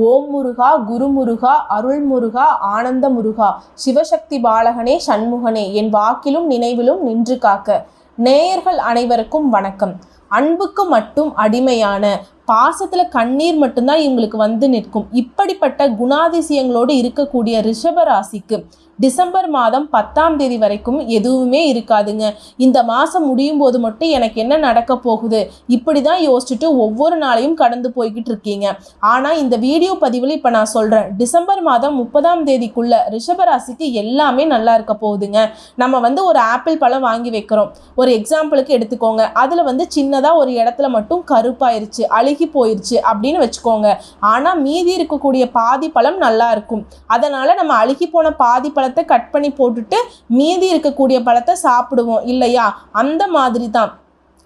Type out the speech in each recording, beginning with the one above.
ஓம் முருகா, குருமுருகா, அருள்முருகா, ஆனந்த முருகா, சிவசக்தி பாலகனே, சண்முகனே, என் வாக்கிலும் நினைவிலும் நின்று காக்க. நேயர்கள் அனைவருக்கும் வணக்கம். அன்புக்கு மட்டும் அடிமையான, பாசத்துல கண்ணீர் மட்டும்தான் இவங்களுக்கு வந்து நிற்கும். இப்படிப்பட்ட குணாதிசயங்களோடு இருக்கக்கூடிய ரிஷப ராசிக்கு டிசம்பர் மாதம் 10ஆம் தேதி வரைக்கும் எதுவுமே இருக்காதுங்க. இந்த மாதம் முடியும் போது மட்டும் எனக்கு என்ன நடக்க போகுது இப்படி தான் யோசிச்சுட்டு ஒவ்வொரு நாளையும் கடந்து போய்கிட்டு இருக்கீங்க. ஆனால் இந்த வீடியோ பதிவில் இப்போ நான் சொல்கிறேன், டிசம்பர் மாதம் 30ஆம் தேதிக்குள்ள ரிஷபராசிக்கு எல்லாமே நல்லா இருக்க போகுதுங்க. நம்ம ஒரு ஆப்பிள் பழம் வாங்கி வைக்கிறோம், ஒரு எக்ஸாம்பிளுக்கு எடுத்துக்கோங்க. அதில் சின்னதாக ஒரு இடத்துல மட்டும் கருப்பாயிருச்சு, அழுகி போயிருச்சு அப்படின்னு வச்சுக்கோங்க. ஆனால் மீதி இருக்கக்கூடிய பாதி பழம் நல்லா இருக்கும். அதனால் நம்ம அழுகி போன பாதி பழத்தை கட் பண்ணி போட்டுட்டு மீதி இருக்கக்கூடிய பழத்தை சாப்பிடுவோம் இல்லையா? அந்த மாதிரி தான்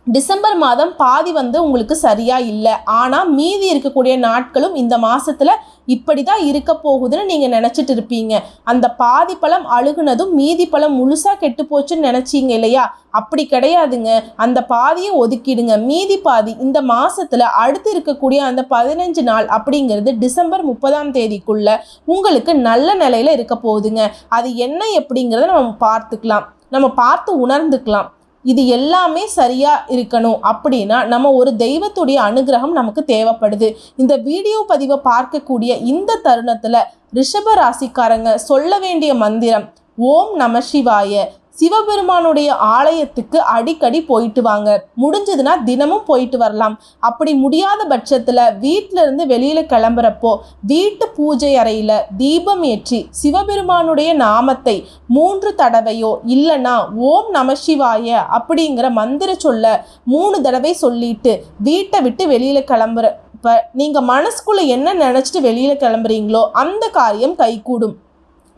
டிசம்பர் மாதம் பாதி உங்களுக்கு சரியா இல்லை. ஆனால் மீதி இருக்கக்கூடிய நாட்களும் இந்த மாசத்துல இப்படி தான் இருக்க போகுதுன்னு நீங்கள் நினச்சிட்டு இருப்பீங்க. அந்த பாதி பழம் அழுகுனதும் மீதி பழம் முழுசாக கெட்டு போச்சுன்னு நினச்சிங்க இல்லையா? அப்படி கிடையாதுங்க. அந்த பாதியை ஒதுக்கிடுங்க. மீதி பாதி இந்த மாசத்துல அடுத்து இருக்கக்கூடிய அந்த 15 நாள் அப்படிங்கிறது டிசம்பர் 30ஆம் தேதிக்குள்ள உங்களுக்கு நல்ல நிலையில இருக்க போகுதுங்க. அது என்ன எப்படிங்கிறத நம்ம பார்த்துக்கலாம், நம்ம பார்த்து உணர்ந்துக்கலாம். இது எல்லாமே சரியா இருக்கணும் அப்படின்னா நம்ம ஒரு தெய்வத்துடைய அனுகிரகம் நமக்கு தேவைப்படுது. இந்த வீடியோ பதிவை பார்க்கக்கூடிய இந்த தருணத்துல ரிஷப ராசிக்காரங்க சொல்ல வேண்டிய மந்திரம் ஓம் நம சிவாய. சிவபெருமானுடைய ஆலயத்துக்கு அடிக்கடி போயிட்டு வாங்க. முடிஞ்சதுன்னா தினமும் போயிட்டு வரலாம். அப்படி முடியாத பட்சத்தில் வீட்டில இருந்து வெளியில கிளம்புறப்போ வீட்டு பூஜை அறையில தீபம் ஏற்றி சிவபெருமானுடைய நாமத்தை 3 தடவையோ இல்லைன்னா ஓம் நம சிவாய அப்படிங்கிற மந்திர சொல்ல 3 தடவை சொல்லிட்டு வீட்டை விட்டு வெளியில கிளம்புறப்ப நீங்க மனசுக்குள்ள என்ன நினைச்சிட்டு வெளியில கிளம்புறீங்களோ அந்த காரியம் கைகூடும்.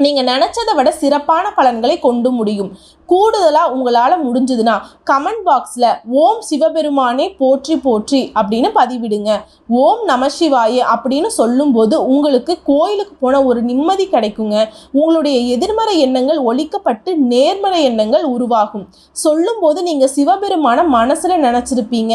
நீங்கள் நினச்சதை விட சிறப்பான பலன்களை கொண்டு முடியும். கூடுதலாக உங்களால் முடிஞ்சதுன்னா கமெண்ட் பாக்ஸில் ஓம் சிவபெருமானே போற்றி போற்றி அப்படின்னு பதிவிடுங்க. ஓம் நம சிவாய அப்படின்னு சொல்லும்போது உங்களுக்கு கோயிலுக்கு போன ஒரு நிம்மதி கிடைக்குங்க. உங்களுடைய எதிர்மறை எண்ணங்கள் ஒழிக்கப்பட்டு நேர்மறை எண்ணங்கள் உருவாகும். சொல்லும்போது நீங்கள் சிவபெருமான மனசில் நினச்சிருப்பீங்க.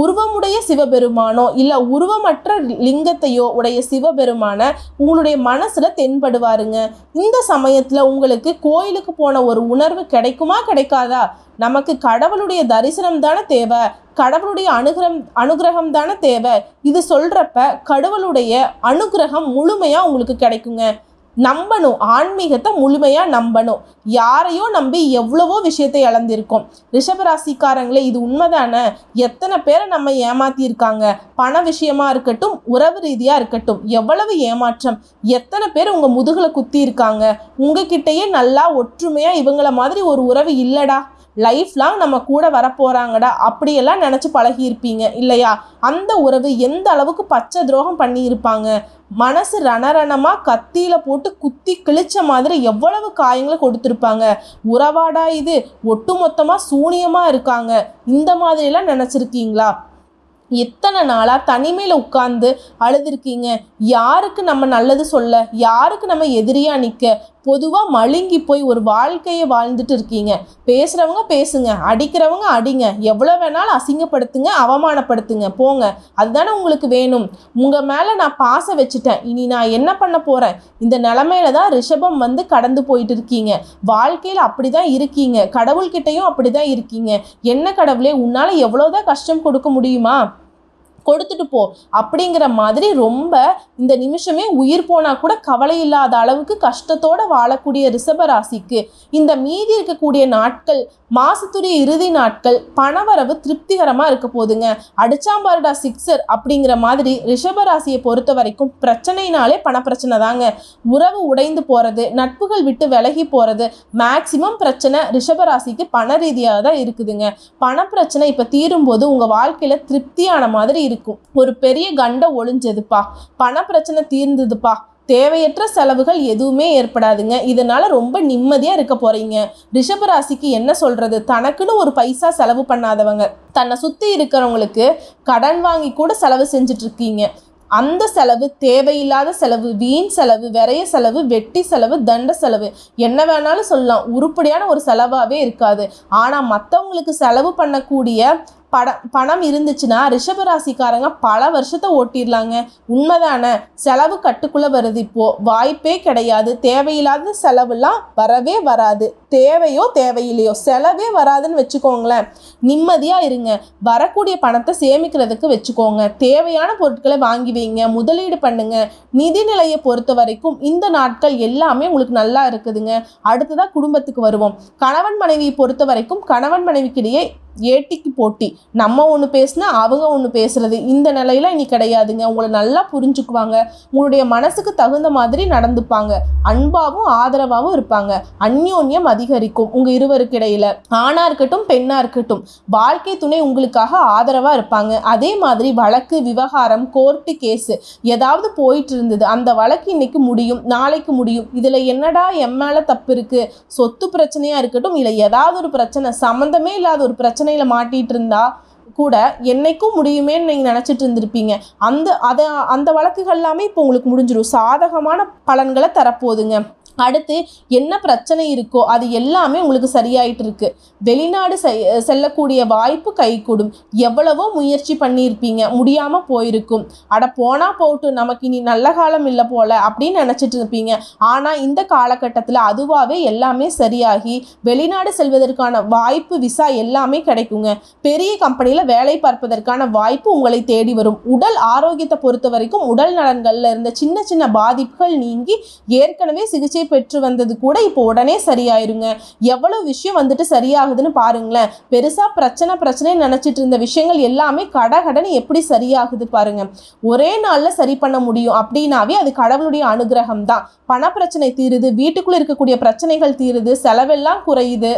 உருவமுடைய சிவபெருமானோ இல்லை உருவமற்ற லிங்கத்தையோ உடைய சிவபெருமான உங்களுடைய மனசில் தென்படுவாருங்க. இந்த சமயத்தில் உங்களுக்கு கோயிலுக்கு போன ஒரு உணர்வு கிடைக்குமா கிடைக்காதா? நமக்கு கடவுளுடைய தரிசனம் தானே தேவை, கடவுளுடைய அனுகிரகம் தானே தேவை. இது சொல்றப்ப கடவுளுடைய அனுகிரகம் முழுமையா உங்களுக்கு கிடைக்குங்க. நம்பணும், ஆன்மீகத்தை முழுமையா நம்பணும். யாரையோ நம்பி எவ்வளவோ விஷயத்தை இழந்திருக்கோம். ரிஷபராசிக்காரங்களே, இது உண்மைதானே? எத்தனை பேரை நம்ம ஏமாத்தியிருக்காங்க. பண விஷயமா இருக்கட்டும், உறவு ரீதியா இருக்கட்டும், எவ்வளவு ஏமாற்றம். எத்தனை பேர் உங்க முதுகுல குத்தி இருக்காங்க. உங்ககிட்டயே நல்லா ஒற்றுமையா இவங்கள மாதிரி ஒரு உறவு இல்லடா, லைஃப் லாங் நம்ம கூட வரப்போறாங்கடா அப்படியெல்லாம் நினச்சி பழகியிருப்பீங்க இல்லையா? அந்த உறவு எந்த அளவுக்கு பச்சை துரோகம் பண்ணியிருப்பாங்க. மனசு ரணரணமாக கத்தியில் போட்டு குத்தி கிழிச்ச மாதிரி எவ்வளவு காயங்களை கொடுத்துருப்பாங்க. உறவாடா இது, ஒட்டு மொத்தமாக சூனியமாக இருக்காங்க. இந்த மாதிரிலாம் நினச்சிருக்கீங்களா? எத்தனை நாளாக தனிமையில் உட்கார்ந்து அழுதுருக்கீங்க. யாருக்கு நம்ம நல்லது சொல்ல, யாருக்கு நம்ம எதிரியாக நிற்க, பொதுவாக மழுங்கி போய் ஒரு வாழ்க்கையை வாழ்ந்துட்டு இருக்கீங்க. பேசுகிறவங்க பேசுங்க, அடிக்கிறவங்க அடிங்க, எவ்வளோ வேணாலும் அசிங்கப்படுத்துங்க, அவமானப்படுத்துங்க, போங்க. அதுதானே உங்களுக்கு வேணும். உங்கள் மேலே நான் பாசம் வச்சுட்டேன், இனி நான் என்ன பண்ண போகிறேன்? இந்த நிலமையில தான் ரிஷபம் கடந்து போயிட்டு இருக்கீங்க. வாழ்க்கையில் அப்படி தான் இருக்கீங்க. கடவுள்கிட்டையும் அப்படி தான் இருக்கீங்க. என்ன கடவுளே, உன்னால் எவ்வளோதான் கஷ்டம் கொடுக்க முடியுமா, கொடுத்துட்டு போ அப்படிங்கிற மாதிரி ரொம்ப இந்த நிமிஷமே உயிர் போனா கூட கவலை இல்லாத அளவுக்கு கஷ்டத்தோட வாழக்கூடிய ரிஷபராசிக்கு இந்த மீதி இருக்கக்கூடிய நாட்கள், மாசத்துடைய இறுதி நாட்கள், பணவரவு திருப்திகரமாக இருக்க போதுங்க. அடிச்சாம்பாருடா சிக்ஸர் அப்படிங்கிற மாதிரி ரிஷபராசியை பொறுத்த வரைக்கும் பிரச்சனைனாலே பணப்பிரச்சனை தாங்க. உறவு உடைந்து போகிறது, நட்புகள் விட்டு விலகி போகிறது, மேக்சிமம் பிரச்சனை ரிஷபராசிக்கு பண ரீதியாக தான் இருக்குதுங்க. பணப்பிரச்சனை இப்போ தீரும்போது உங்கள் வாழ்க்கையில் திருப்தியான மாதிரி இருக்கும். ஒரு பெரிய கண்டம் ஒளிஞ்சதுப்பா, பண பிரச்சனை தீர்ந்ததுப்பா, தேவையற்ற செலவுகள் எதுவுமே ஏற்படாதுங்க. இதனால ரொம்ப நிம்மதியா இருக்க போறீங்க. ரிஷபராசிக்கு என்ன சொல்றது, தனக்குன்னு ஒரு பைசா செலவு பண்ணாதவங்க, தன்னை சுத்தி இருக்கிறவங்களுக்கு கடன் வாங்கி கூட செலவு செஞ்சுட்டு இருக்கீங்க. அந்த செலவு தேவையில்லாத செலவு, வீண் செலவு, விரைய செலவு, வெட்டி செலவு, தண்ட செலவு, என்ன வேணாலும் சொல்லலாம். உருப்படியான ஒரு செலவாகவே இருக்காது. ஆனால் மற்றவங்களுக்கு செலவு பண்ணக்கூடிய பணம் இருந்துச்சுன்னா ரிஷபராசிக்காரங்க பல வருஷத்தை ஓட்டிடலாங்க. உண்மைதானே? செலவு கட்டுக்குள்ள வருது. இப்போ வாய்ப்பே கிடையாது. தேவையில்லாத செலவுலாம் வரவே வராது. தேவையோ தேவையில்லையோ செலவே வராதுன்னு வச்சுக்கோங்களேன். நிம்மதியா இருங்க. வரக்கூடிய பணத்தை சேமிக்கிறதுக்கு வச்சுக்கோங்க. தேவையான பொருட்களை வாங்கி வைங்க. முதலீடு பண்ணுங்க. நிதிநிலையை பொறுத்த வரைக்கும் இந்த நாட்கள் எல்லாமே உங்களுக்கு நல்லா இருக்குதுங்க. அடுத்ததான் குடும்பத்துக்கு வருவோம். கணவன் மனைவியை பொறுத்த வரைக்கும் கணவன் மனைவிக்கிடையே ஏட்டிக்கு போட்டி. நம்ம ஒன்று பேசுனா அவங்க ஒன்று பேசுறது, இந்த நிலையில இனி கிடையாதுங்க. உங்களை நல்லா புரிஞ்சுக்குவாங்க. உங்களுடைய மனசுக்கு தகுந்த மாதிரி நடந்துப்பாங்க. அன்பாகவும் ஆதரவாகவும் இருப்பாங்க. அந்யோன்யம் அதிகரிக்கும் உங்க இருவருக்கு இடையில. ஆணா இருக்கட்டும் பெண்ணா இருக்கட்டும், வாழ்க்கை துணை உங்களுக்காக ஆதரவா இருப்பாங்க. அதே மாதிரி வழக்கு, விவகாரம், கோர்ட்டு கேஸ் ஏதாவது போயிட்டு இருந்தது, அந்த வழக்கு இன்னைக்கு முடியும், நாளைக்கு முடியும். இதுல என்னடா என் மேல தப்பு இருக்கு, சொத்து பிரச்சனையா இருக்கட்டும், இல்லை ஏதாவது ஒரு பிரச்சனை, சம்மந்தமே இல்லாத ஒரு பிரச்சனையில மாட்டிட்டு இருந்தா கூட என்னைக்கும் முடியுமேன்னு நீங்கள் நினச்சிட்டு இருந்திருப்பீங்க. அந்த வழக்குகள் எல்லாமே இப்போ உங்களுக்கு முடிஞ்சிடும். சாதகமான பலன்களை தரப்போகுதுங்க. அடுத்து என்ன பிரச்சனை இருக்கோ அது எல்லாமே உங்களுக்கு சரியாயிட்டு இருக்கு. வெளிநாடு செல்லக்கூடிய வாய்ப்பு கைகூடும். எவ்வளவோ முயற்சி பண்ணியிருப்பீங்க, முடியாமல் போயிருக்கும். போனா போட்டு நமக்கு இனி நல்ல காலம் இல்லை போல அப்படின்னு நினச்சிட்டு இருப்பீங்க. ஆனால் இந்த காலகட்டத்தில் அதுவாகவே எல்லாமே சரியாகி வெளிநாடு செல்வதற்கான வாய்ப்பு, விசா எல்லாமே கிடைக்குங்க. பெரிய கம்பெனியில் வேலை பார்ப்பதற்கான வாய்ப்பு உங்களை தேடி வரும். உடல் ஆரோக்கியத்தை பொறுத்த வரைக்கும் உடல் நலன்களில் இருந்த சின்ன சின்ன பாதிப்புகள் நீங்கி ஏற்கனவே சிகிச்சை பெற்று வந்தது கூட இப்போ உடனே சரியாயிருங்க. எவ்வளவு விஷயம் வந்துட்டு சரியாகுதுன்னு பாருங்களேன். பெருசா பிரச்சனை நினைச்சிட்டு இருந்த விஷயங்கள் எல்லாமே கடகடன்னு எப்படி சரியாகுது பாருங்க. ஒரே நாள்ல சரி பண்ண முடியும் அப்படின்னாவே அது கடவுளுடைய அனுகிரகம் தான். பண பிரச்சனை தீருது, வீட்டுக்குள்ள இருக்கக்கூடிய பிரச்சனைகள் தீருது, செலவெல்லாம் குறையுது,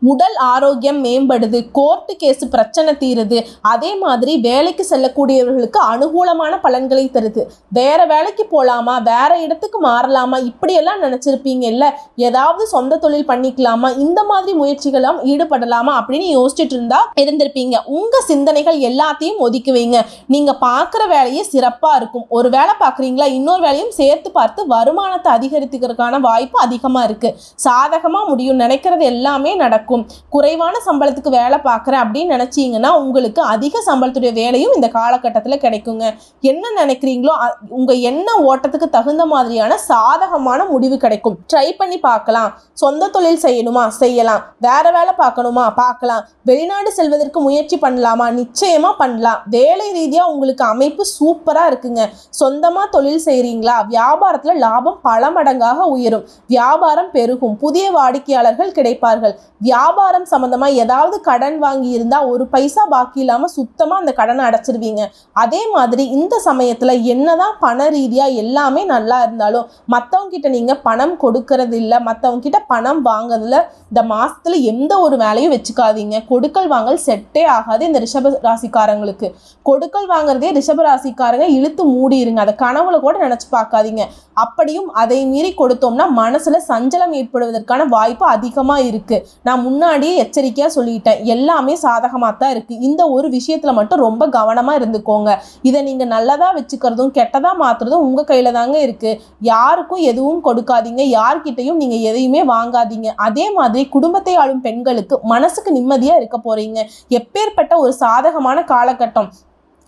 உடல் ஆரோக்கியம் மேம்படுது, கோர்ட்டு கேஸ் பிரச்சனை தீருது. அதே மாதிரி வேலைக்கு செல்லக்கூடியவர்களுக்கு அனுகூலமான பலன்களை தருது. வேற வேலைக்கு போகலாமா, வேற இடத்துக்கு மாறலாமா, இப்படியெல்லாம் நினைச்சிருப்பீங்க. இல்லை ஏதாவது சொந்த தொழில் பண்ணிக்கலாமா, இந்த மாதிரி முயற்சிகளாம் ஈடுபடலாமா அப்படின்னு யோசிச்சுட்டு இருந்திருப்பீங்க. உங்க சிந்தனைகள் எல்லாத்தையும் ஒதுக்கி வைங்க. நீங்க பார்க்குற வேலையே சிறப்பா இருக்கும். ஒரு வேலை பார்க்குறீங்களா, இன்னொரு வேலையும் சேர்த்து பார்த்து வருமானத்தை அதிகரித்துக்கிறதுக்கான வாய்ப்பு அதிகமா இருக்கு. சாதகமா முடியும். நினைக்கிறது எல்லாமே நடக்கும். குறைவான சம்பளத்துக்கு வேலை பார்க்குறேன் அப்படின்னு நினைச்சீங்கன்னா உங்களுக்கு அதிக சம்பளத்துடைய வேலையும் இந்த காலகட்டத்தில் கிடைக்குங்க. என்ன நினைக்கிறீங்களோ உங்க எண்ண ஓட்டத்துக்கு தகுந்த மாதிரியான சாதகமான முடிவு கிடைக்கும். ட்ரை பண்ணி பார்க்கலாம். சொந்த தொழில் செய்யணுமா, செய்யலாம். வேற வேலை பார்க்கணுமா, பார்க்கலாம். வெளிநாடு செல்வதற்கு முயற்சி பண்ணலாமா, நிச்சயமா பண்ணலாம். வேலை ரீதியா உங்களுக்கு அமைப்பு சூப்பரா இருக்குங்க. சொந்தமா தொழில் செய்றீங்களா, வியாபாரத்துல லாபம் பல மடங்காக உயரும். வியாபாரம் பெருகும். புதிய வாடிக்கையாளர்கள் கிடைப்பார்கள். வியாபாரம் சம்பந்தமா ஏதாவது கடன் வாங்கி இருந்தா ஒரு பைசா பாக்கி இல்லாம சுத்தமா அந்த கடனை அடைச்சிருவீங்க. அதே மாதிரி இந்த சமயத்துல என்னதான் பண ரீதியா எல்லாமே நல்லா இருந்தாலும் மற்றவங்க கிட்ட நீங்க பணம் கொடுக்கறது இல்லை, மற்றவங்க கிட்ட பணம் வாங்குறதுல இந்த மாசத்துல எந்த ஒரு வேலையும் வச்சுக்காதீங்க. கொடுக்கல் வாங்கல் செட்டே ஆகாது இந்த ரிஷப ராசிக்காரங்களுக்கு. கொடுக்கல் வாங்குறதே ரிஷப ராசிக்காரங்க இழுத்து மூடிடுங்க. அதை கனவுல கூட நினைச்சு பார்க்காதீங்க. அப்படியும் அதை மீறி கொடுத்தோம்னா மனசுல சஞ்சலம் ஏற்படுவதற்கான வாய்ப்பு அதிகமா இருக்கு. நான் முன்னாடியே எச்சரிக்கையா சொல்லிட்டேன். எல்லாமே சாதகமாக தான் இருக்கு. இந்த ஒரு விஷயத்துல மட்டும் ரொம்ப கவனமா இருந்துக்கோங்க. இதை நீங்க நல்லதா வச்சுக்கிறதும் கெட்டதா மாத்துறதும் உங்க கையில தாங்க இருக்கு. யாருக்கும் எதுவும் கொடுக்காதீங்க. யார்கிட்டையும் நீங்க எதையுமே வாங்காதீங்க. அதே மாதிரி குடும்பத்தை ஆளும் பெண்களுக்கு மனசுக்கு நிம்மதியா இருக்க போறீங்க. எப்பேற்பட்ட ஒரு சாதகமான காலகட்டம்.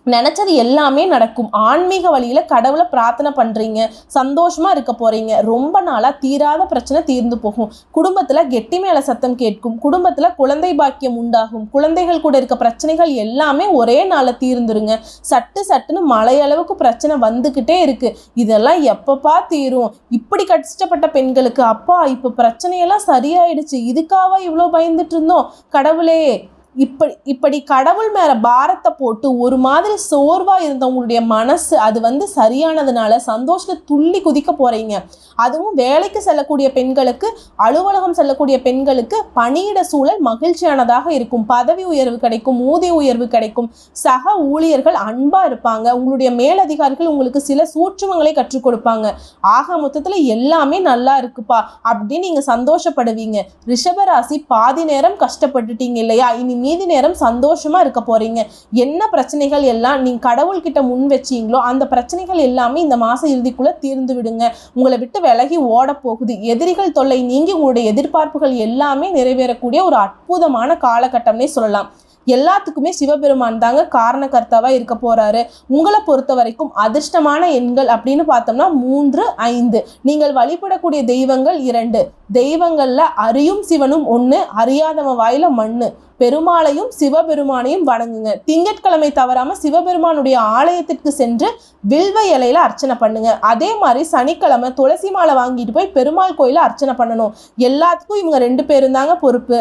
நினைச்சது எல்லாமே நடக்கும். ஆன்மீக வழியில கடவுளை பிரார்த்தனை பண்றீங்க, சந்தோஷமா இருக்க போறீங்க. ரொம்ப நாளா தீராத பிரச்சனை தீர்ந்து போகும். குடும்பத்துல கெட்டி மேல சத்தம் கேட்கும். குடும்பத்துல குழந்தை பாக்கியம் உண்டாகும். குழந்தைகள் கூட இருக்க பிரச்சனைகள் எல்லாமே ஒரே நாள்ல தீர்ந்துருங்க. சட்டுன்னு மழையளவுக்கு பிரச்சனை வந்துகிட்டே இருக்கு. இதெல்லாம் எப்பப்பா தீரும்? இப்படி கஷ்டப்பட்ட பெண்களுக்கு அப்பா இப்ப பிரச்சனையெல்லாம் சரியாயிடுச்சு, இதுக்காக இவ்வளோ பயந்துட்டு இருந்தோம், கடவுளே இப்படி கடவுள் மேல பாரத்தை போட்டு ஒரு மாதிரி சோர்வா இருந்தவங்களுடைய மனசு அது சரியானதுனால சந்தோஷத்தை துள்ளி குதிக்க போறீங்க. அதுவும் வேலைக்கு செல்லக்கூடிய பெண்களுக்கு, அலுவலகம் செல்லக்கூடிய பெண்களுக்கு பணியிட சூழல் மகிழ்ச்சியானதாக இருக்கும். பதவி உயர்வு கிடைக்கும், ஊதிய உயர்வு கிடைக்கும். சக ஊழியர்கள் அன்பா இருப்பாங்க. உங்களுடைய மேலதிகாரிகள் உங்களுக்கு சில சூட்சுமங்களை கற்றுக் கொடுப்பாங்க. ஆக மொத்தத்துல எல்லாமே நல்லா இருக்குப்பா அப்படின்னு நீங்க சந்தோஷப்படுவீங்க. ரிஷபராசி பாதி நேரம் கஷ்டப்பட்டுட்டீங்க இல்லையா, இனி மீதி நேரம் சந்தோஷமா இருக்க போறீங்க. என்ன பிரச்சனைகள் எல்லாம் நீங்க கடவுள்கிட்ட முன் வச்சீங்களோ அந்த பிரச்சனைகள் எல்லாமே இந்த மாச இறுதிக்குள்ள தீர்ந்து விடுங்க. உங்களை விட்டு விலகி ஓட போகுது. எதிரிகள் தொல்லை நீங்கி உங்களுடைய எதிர்பார்ப்புகள் எல்லாமே நிறைவேறக்கூடிய ஒரு அற்புதமான காலகட்டம்னே சொல்லலாம். எல்லாத்துக்குமே சிவபெருமான் தாங்க காரணகர்த்தாவா இருக்க போறாரு. உங்களை பொறுத்த வரைக்கும் அதிர்ஷ்டமான எண்கள் அப்படின்னு பார்த்தோம்னா 3, 5. நீங்கள் வழிபடக்கூடிய தெய்வங்கள் 2. தெய்வங்கள்ல அறியும் சிவனும் 1, அறியாதவன் வாயில மண்ணு. பெருமாளையும் சிவபெருமானையும் வணங்குங்க. திங்கட்கிழமை தவறாம சிவபெருமானுடைய ஆலயத்திற்கு சென்று வில்வ இலையில அர்ச்சனை பண்ணுங்க. அதே மாதிரி சனிக்கிழமை துளசி மாலை வாங்கிட்டு போய் பெருமாள் கோயில அர்ச்சனை பண்ணணும். எல்லாத்துக்கும் இவங்க 2 பேரும் தாங்க பொறுப்பு.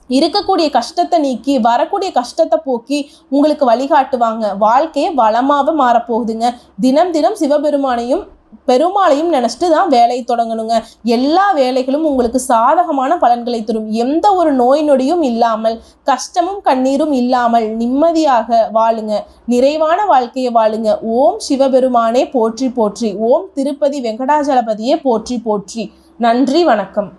இருக்கக்கூடிய கஷ்டத்தை நீக்கி வரக்கூடிய கஷ்டத்தை போக்கி உங்களுக்கு வழிகாட்டுவாங்க. வாழ்க்கையை வளமாக மாறப்போகுதுங்க. தினம் தினம் சிவபெருமானையும் பெருமாளையும் நினைச்சிட்டு தான் வேலையை தொடங்கணுங்க. எல்லா வேலைகளும் உங்களுக்கு சாதகமான பலன்களை தரும். எந்த ஒரு நோய் நொடியும் இல்லாமல், கஷ்டமும் கண்ணீரும் இல்லாமல் நிம்மதியாக வாழுங்க. நிறைவான வாழ்க்கையை வாழுங்க. ஓம் சிவபெருமானே போற்றி போற்றி. ஓம் திருப்பதி வெங்கடாஜலபதியே போற்றி போற்றி. நன்றி, வணக்கம்.